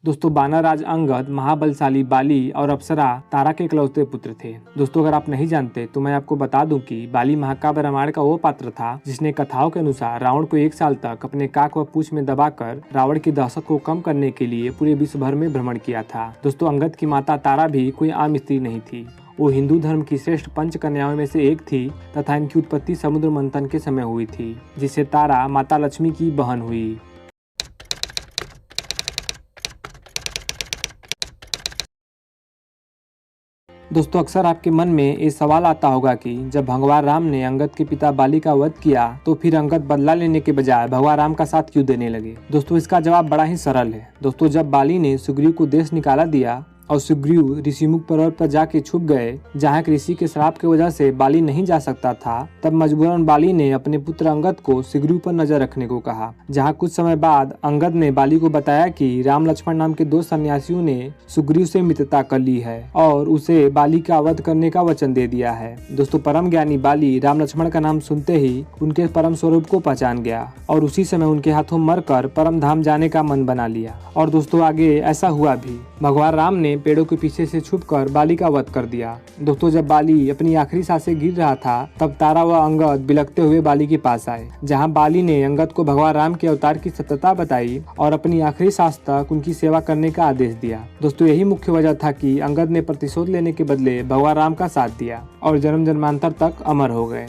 दोस्तों बानर राज अंगद महाबलशाली बाली और अप्सरा तारा के इकलौते पुत्र थे। दोस्तों अगर आप नहीं जानते तो मैं आपको बता दूं कि बाली महाकाव्य रामायण का वो पात्र था जिसने कथाओं के अनुसार रावण को 1 साल तक अपने काख व पूंछ में दबाकर रावण की दहशत को कम करने के लिए पूरे विश्व भर में भ्रमण किया था। दोस्तों अंगद की माता तारा भी कोई आम स्त्री नहीं थी। वो हिंदू धर्म की श्रेष्ठ 5 कन्याओं में से एक थी तथा इनकी उत्पत्ति समुद्र मंथन के समय हुई थी, जिससे तारा माता लक्ष्मी की बहन हुई। दोस्तों अक्सर आपके मन में ये सवाल आता होगा कि जब भगवान राम ने अंगद के पिता बाली का वध किया तो फिर अंगद बदला लेने के बजाय भगवान राम का साथ क्यों देने लगे। दोस्तों इसका जवाब बड़ा ही सरल है। दोस्तों जब बाली ने सुग्रीव को देश निकाला दिया और सुग्रीव ऋषिमुख पर्वत पर जाके छुप गए, जहाँ एक ऋषि के श्राप की वजह से बाली नहीं जा सकता था, तब मजबूरन बाली ने अपने पुत्र अंगद को सुग्रीव पर नजर रखने को कहा। जहाँ कुछ समय बाद अंगद ने बाली को बताया कि राम लक्ष्मण नाम के 2 सन्यासियों ने सुग्रीव से मित्रता कर ली है और उसे बाली का वध करने का वचन दे दिया है। दोस्तों परम ज्ञानी बाली राम लक्ष्मण का नाम सुनते ही उनके परम स्वरूप को पहचान गया और उसी समय उनके हाथों मरकर परम धाम जाने का मन बना लिया। और दोस्तों आगे ऐसा हुआ भी। भगवान राम ने पेड़ों के पीछे से छुपकर बाली का वध कर दिया। दोस्तों जब बाली अपनी आखिरी सांसें गिर रहा था तब तारा व अंगद बिलखते हुए बाली के पास आए, जहां बाली ने अंगद को भगवान राम के अवतार की सत्यता बताई और अपनी आखिरी सांस तक उनकी सेवा करने का आदेश दिया। दोस्तों यही मुख्य वजह था कि अंगद ने प्रतिशोध लेने के बदले भगवान राम का साथ दिया और जन्म जन्मांतर तक अमर हो गए।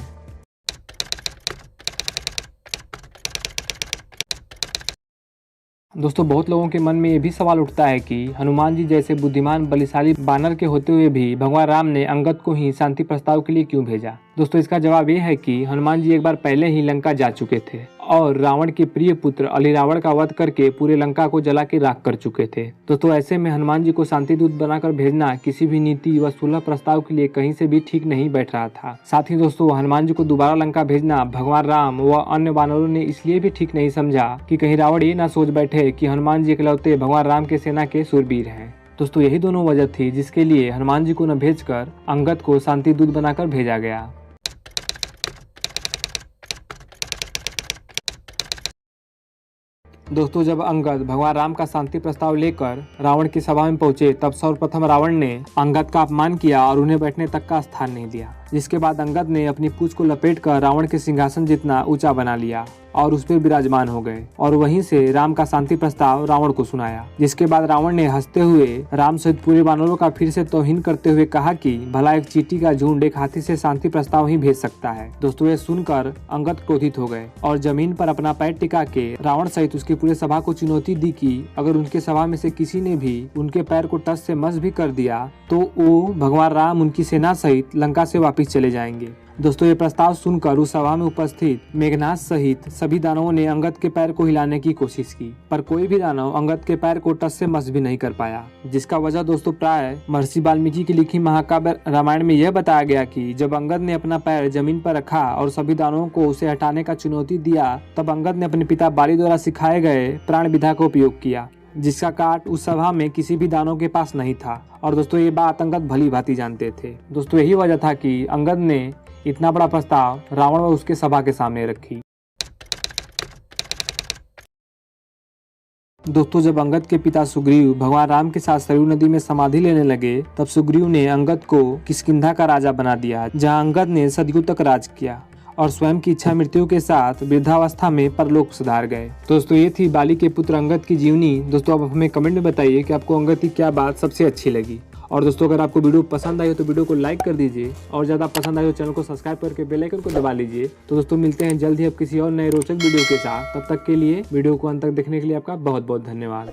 दोस्तों बहुत लोगों के मन में ये भी सवाल उठता है कि हनुमान जी जैसे बुद्धिमान बलशाली बानर के होते हुए भी भगवान राम ने अंगद को ही शांति प्रस्ताव के लिए क्यों भेजा। दोस्तों इसका जवाब ये है कि हनुमान जी एक बार पहले ही लंका जा चुके थे और रावण के प्रिय पुत्र अली रावण का वध करके पूरे लंका को जला के राख कर चुके थे। दोस्तों ऐसे में हनुमान जी को शांति दूत बनाकर भेजना किसी भी नीति व सुलह प्रस्ताव के लिए कहीं से भी ठीक नहीं बैठ रहा था। साथ ही दोस्तों हनुमान जी को दोबारा लंका भेजना भगवान राम व अन्य वानरों ने इसलिए भी ठीक नहीं समझा कि कहीं रावण ये ना सोच बैठे कि हनुमान जी इकलौते भगवान राम के सेना के शूरवीर हैं। दोस्तों यही दोनों वजह थी जिसके लिए हनुमान जी को न भेजकर अंगद को शांति दूत बनाकर भेजा गया। दोस्तों जब अंगद भगवान राम का शांति प्रस्ताव लेकर रावण की सभा में पहुंचे तब सर्वप्रथम रावण ने अंगद का अपमान किया और उन्हें बैठने तक का स्थान नहीं दिया, जिसके बाद अंगद ने अपनी पूंछ को लपेटकर रावण के सिंहासन जितना ऊंचा बना लिया और उस पर विराजमान हो गए और वहीं से राम का शांति प्रस्ताव रावण को सुनाया। जिसके बाद रावण ने हंसते हुए राम सहित पूरे वानरों का फिर से तौहीन करते हुए कहा कि भला एक चींटी का झुंड एक हाथी से शांति प्रस्ताव ही भेज सकता है। दोस्तों ये सुनकर अंगद क्रोधित हो गए और जमीन पर अपना पैर टिका के रावण सहित उसकी पूरे सभा को चुनौती दी कि अगर उनके सभा में से किसी ने भी उनके पैर को टस से मस भी कर दिया तो वो भगवान राम उनकी सेना सहित लंका से वापिस चले जाएंगे। दोस्तों ये प्रस्ताव सुनकर उस सभा में उपस्थित मेघनाद सहित सभी दानवों ने अंगद के पैर को हिलाने की कोशिश की, पर कोई भी दानव अंगद के पैर को टस से मस भी नहीं कर पाया। जिसका वजह दोस्तों प्राय महर्षि वाल्मीकि की लिखी महाकाव्य रामायण में यह बताया गया कि जब अंगद ने अपना पैर जमीन पर रखा और सभी दानवों को उसे हटाने का चुनौती दिया, तब अंगद ने अपने पिता बाली द्वारा सिखाए गए प्राण विधा का उपयोग किया, जिसका काट उस सभा में किसी भी दानव के पास नहीं था। और दोस्तों ये बात अंगद भली भांति जानते थे। दोस्तों यही वजह था कि अंगद ने इतना बड़ा प्रस्ताव रावण व उसके सभा के सामने रखी। दोस्तों जब अंगद के पिता सुग्रीव भगवान राम के साथ सरयू नदी में समाधि लेने लगे तब सुग्रीव ने अंगद को किष्किंधा का राजा बना दिया, जहां अंगद ने सदियों तक राज किया और स्वयं की इच्छा मृत्यु के साथ वृद्धावस्था में परलोक सुधार गए। दोस्तों ये थी बाली के पुत्र अंगद की जीवनी। दोस्तों आप हमें कमेंट में बताइए कि आपको अंगद की क्या बात सबसे अच्छी लगी। और दोस्तों अगर आपको वीडियो पसंद आई हो तो वीडियो को लाइक कर दीजिए और ज़्यादा पसंद आई तो चैनल को सब्सक्राइब करके बेल आइकन को दबा लीजिए। तो दोस्तों मिलते हैं जल्द ही अब किसी और नए रोचक वीडियो के साथ। तब तक के लिए वीडियो को अंत तक देखने के लिए आपका बहुत बहुत धन्यवाद।